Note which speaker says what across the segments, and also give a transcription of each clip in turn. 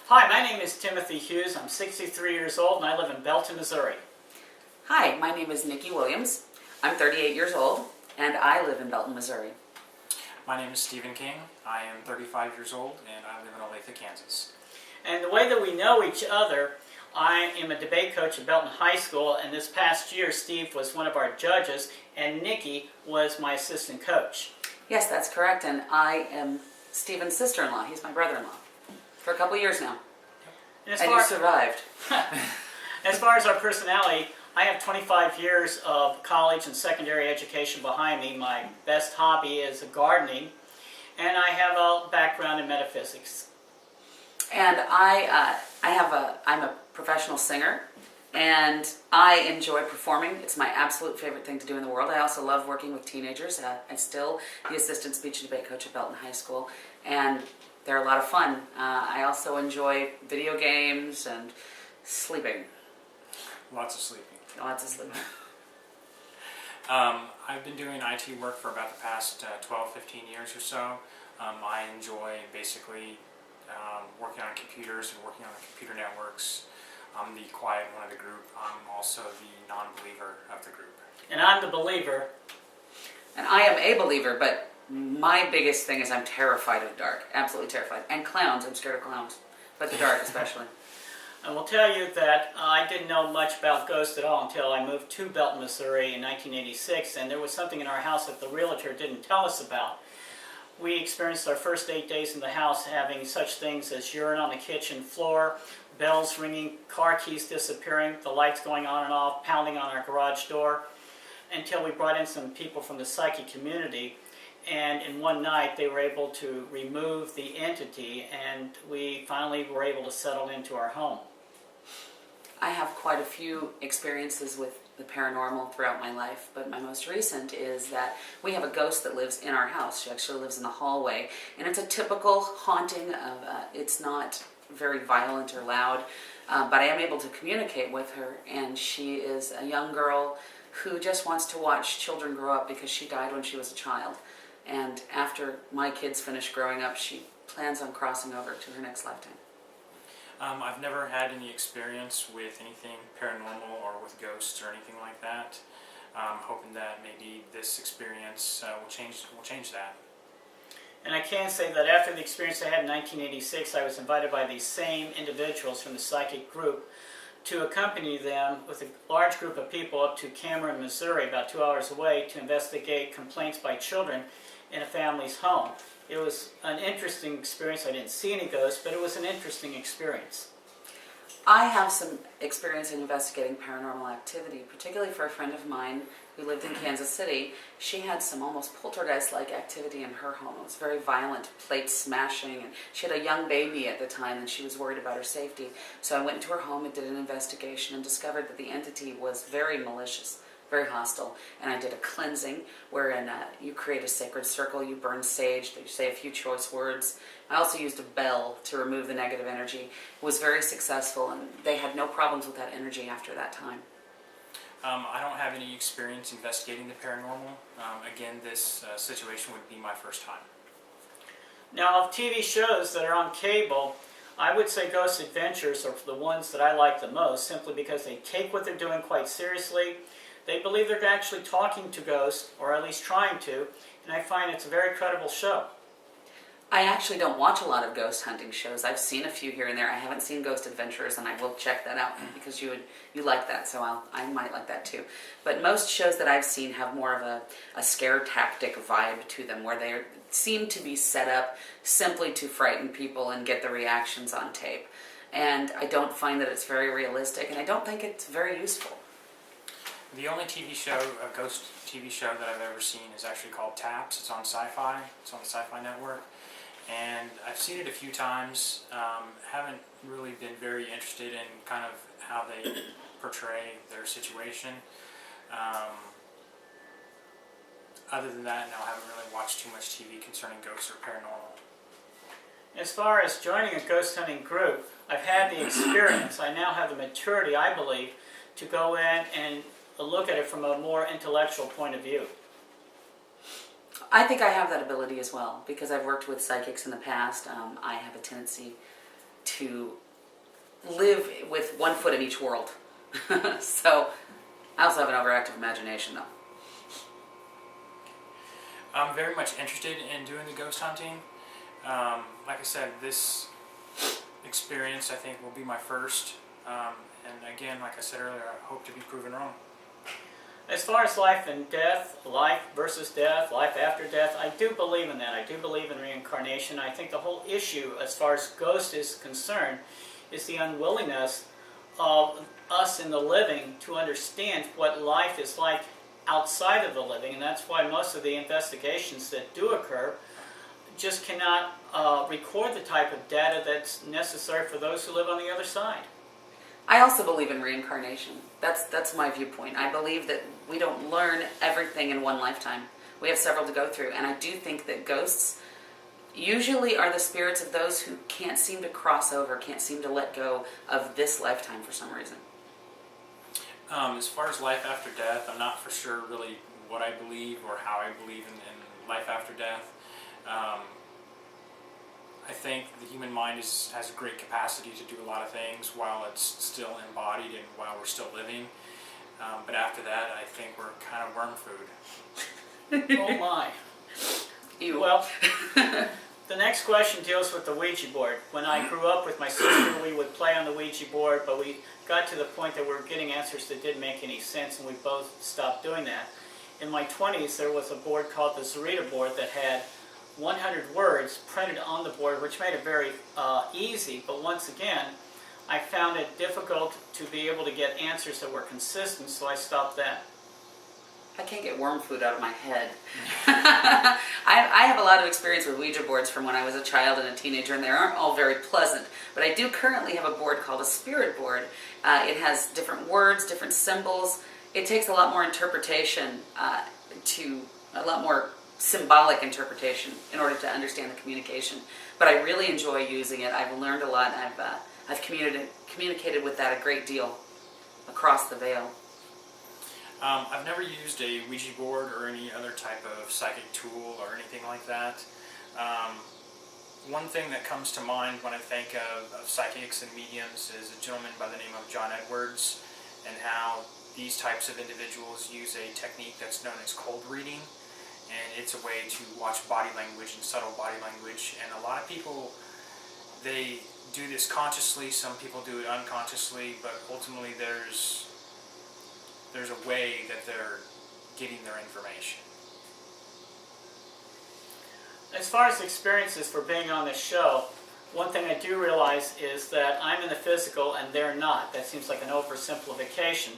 Speaker 1: Hi, my name is Timothy Hughes. I'm 63 years old and I live in Belton, Missouri.
Speaker 2: Hi, my name is Nikki Williams. I'm 38 years old and I live in Belton, Missouri.
Speaker 3: My name is Stephen King. I am 35 years old and I live in Olathe, Kansas.
Speaker 1: And the way that we know each other, I am a debate coach at Belton High School, and this past year Steve was one of our judges and Nikki was my assistant coach.
Speaker 2: Yes, that's correct, and I am Stephen's sister-in-law. He's my brother-in-law for a couple years now. And you survived.
Speaker 1: As far as our personality, I have 25 years of college and secondary education behind me. My best hobby is gardening, and I have a background in metaphysics.
Speaker 2: And I'm a professional singer, and I enjoy performing. It's my absolute favorite thing to do in the world. I also love working with teenagers. I'm still the assistant speech and debate coach at Belton High School, and they're a lot of fun. I also enjoy video games and sleeping.
Speaker 3: Lots of sleeping.
Speaker 2: Lots of sleeping.
Speaker 3: I've been doing IT work for about the past 12, 15 years or so. I enjoy basically working on computers and working on the computer networks. I'm the quiet one of the group. I'm also the non-believer of the group.
Speaker 1: And I'm the believer.
Speaker 2: And I am a believer, but my biggest thing is I'm terrified of the dark. Absolutely terrified. And clowns. I'm scared of clowns. But the dark especially.
Speaker 1: I will tell you that I didn't know much about ghosts at all until I moved to Belton, Missouri in 1986, and there was something in our house that the realtor didn't tell us about. We experienced our first 8 days in the house having such things as urine on the kitchen floor, bells ringing, car keys disappearing, the lights going on and off, pounding on our garage door, until we brought in some people from the psychic community, and in one night they were able to remove the entity, and we finally were able to settle into our home.
Speaker 2: I have quite a few experiences with the paranormal throughout my life, but my most recent is that we have a ghost that lives in our house. She actually lives in the hallway, and it's a typical haunting of, it's not very violent or loud, but I am able to communicate with her, and she is a young girl who just wants to watch children grow up because she died when she was a child. And after my kids finish growing up, she plans on crossing over to her next lifetime.
Speaker 3: I've never had any experience with anything paranormal or with ghosts or anything like that. I'm hoping that maybe this experience will change that.
Speaker 1: And I can say that after the experience I had in 1986, I was invited by these same individuals from the psychic group to accompany them with a large group of people up to Cameron, Missouri, about 2 hours away, to investigate complaints by children in a family's home. It was an interesting experience. I didn't see any ghosts, but it was an interesting experience.
Speaker 2: I have some experience in investigating paranormal activity, particularly for a friend of mine who lived in Kansas City. She had some almost poltergeist-like activity in her home. It was very violent, plates smashing, and she had a young baby at the time, and she was worried about her safety. So I went into her home and did an investigation and discovered that the entity was very malicious, very hostile, and I did a cleansing wherein you create a sacred circle, you burn sage, you say a few choice words. I also used a bell to remove the negative energy. It was very successful, and they had no problems with that energy after that time.
Speaker 3: I don't have any experience investigating the paranormal. Again, this situation would be my first time.
Speaker 1: Now, of TV shows that are on cable, I would say Ghost Adventures are the ones that I like the most, simply because they take what they're doing quite seriously. They believe they're actually talking to ghosts, or at least trying to, and I find it's a very credible show.
Speaker 2: I actually don't watch a lot of ghost hunting shows. I've seen a few here and there. I haven't seen Ghost Adventures, and I will check that out because you like that, so I might like that too. But most shows that I've seen have more of a scare tactic vibe to them, where they seem to be set up simply to frighten people and get the reactions on tape. And I don't find that it's very realistic, and I don't think it's very useful.
Speaker 3: The only TV show, a ghost TV show that I've ever seen is actually called Taps. It's on Sci-Fi. It's on the Sci-Fi Network. And I've seen it a few times. Haven't really been very interested in kind of how they portray their situation. Other than that, no, I haven't really watched too much TV concerning ghosts or paranormal.
Speaker 1: As far as joining a ghost hunting group, I've had the experience. I now have the maturity, I believe, to go in and look at it from a more intellectual point of view.
Speaker 2: I think I have that ability as well, because I've worked with psychics in the past. I have a tendency to live with one foot in each world. So I also have an overactive imagination, though.
Speaker 3: I'm very much interested in doing the ghost hunting. Like I said, this experience I think will be my first. And again, like I said earlier, I hope to be proven wrong.
Speaker 1: As far as life and death, life versus death, life after death, I do believe in that. I do believe in reincarnation. I think the whole issue, as far as ghost is concerned, is the unwillingness of us in the living to understand what life is like outside of the living, and that's why most of the investigations that do occur just cannot record the type of data that's necessary for those who live on the other side.
Speaker 2: I also believe in reincarnation. That's my viewpoint. I believe that we don't learn everything in one lifetime. We have several to go through, and I do think that ghosts usually are the spirits of those who can't seem to cross over, can't seem to let go of this lifetime for some reason.
Speaker 3: As far as life after death, I'm not for sure really what I believe or how I believe in life after death. I think the human mind has a great capacity to do a lot of things while it's still embodied and while we're still living. But after that, I think we're kind of worm food.
Speaker 1: Oh my.
Speaker 2: Ew.
Speaker 1: Well, the next question deals with the Ouija board. When I grew up with my sister, we would play on the Ouija board, but we got to the point that we were getting answers that didn't make any sense, and we both stopped doing that. In my 20s, there was a board called the Zarita board that had 100 words printed on the board, which made it very easy, but once again, I found it difficult to be able to get answers that were consistent, so I stopped that.
Speaker 2: I can't get worm food out of my head. I have a lot of experience with Ouija boards from when I was a child and a teenager, and they aren't all very pleasant. But I do currently have a board called a spirit board. It has different words, different symbols. It takes a lot more interpretation, a lot more symbolic interpretation in order to understand the communication. But I really enjoy using it. I've learned a lot, and I've communicated with that a great deal across the veil.
Speaker 3: I've never used a Ouija board or any other type of psychic tool or anything like that. One thing that comes to mind when I think of psychics and mediums is a gentleman by the name of John Edwards, and how these types of individuals use a technique that's known as cold reading, and it's a way to watch body language and subtle body language. And a lot of people, they do this consciously, some people do it unconsciously, but ultimately there's a way that they're getting their information.
Speaker 1: As far as experiences for being on this show, one thing I do realize is that I'm in the physical and they're not. That seems like an oversimplification.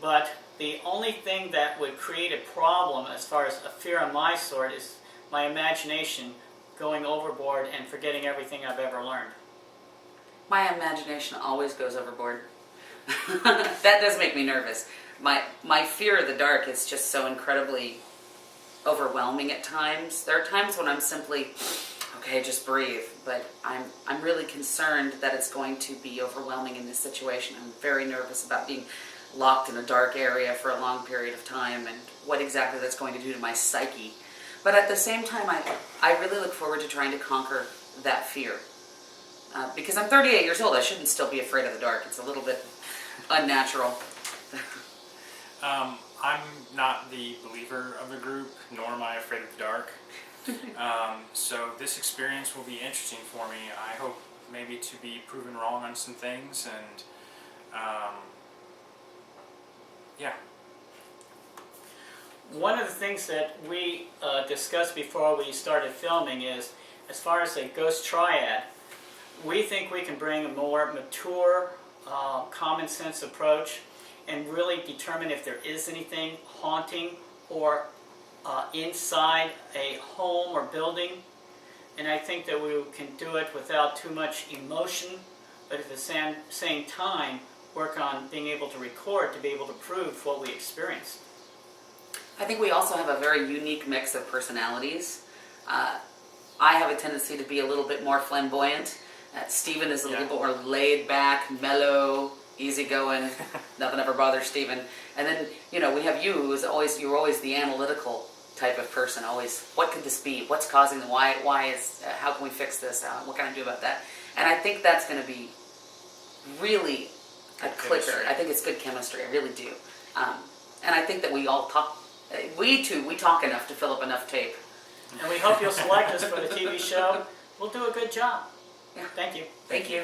Speaker 1: But the only thing that would create a problem as far as a fear of my sort is my imagination going overboard and forgetting everything I've ever learned.
Speaker 2: My imagination always goes overboard. That does make me nervous. My fear of the dark is just so incredibly overwhelming at times. There are times when I'm simply, okay, just breathe. But I'm really concerned that it's going to be overwhelming in this situation. I'm very nervous about being locked in a dark area for a long period of time and what exactly that's going to do to my psyche. But at the same time, I really look forward to trying to conquer that fear. Because I'm 38 years old, I shouldn't still be afraid of the dark. It's a little bit unnatural.
Speaker 3: I'm not the believer of the group, nor am I afraid of the dark. So this experience will be interesting for me. I hope maybe to be proven wrong on some things, and yeah.
Speaker 1: One of the things that we discussed before we started filming is, as far as a ghost triad, we think we can bring a more mature, common sense approach and really determine if there is anything haunting or inside a home or building. And I think that we can do it without too much emotion, but at the same time work on being able to record to be able to prove what we experienced.
Speaker 2: I think we also have a very unique mix of personalities. I have a tendency to be a little bit more flamboyant. Stephen is a little bit more laid back, mellow, easygoing. Nothing ever bothers Stephen. And then, we have you, you're always the analytical type of person. Always, what could this be? What's causing the why is? How can we fix this? What can I do about that? And I think that's going to be really a
Speaker 3: Good
Speaker 2: clicker.
Speaker 3: chemistry.
Speaker 2: I think it's good chemistry. I really do. And I think that we all talk. We talk enough to fill up enough tape.
Speaker 1: And we hope you'll select us for the TV show. We'll do a good job.
Speaker 2: Yeah.
Speaker 1: Thank you.
Speaker 2: Thank you.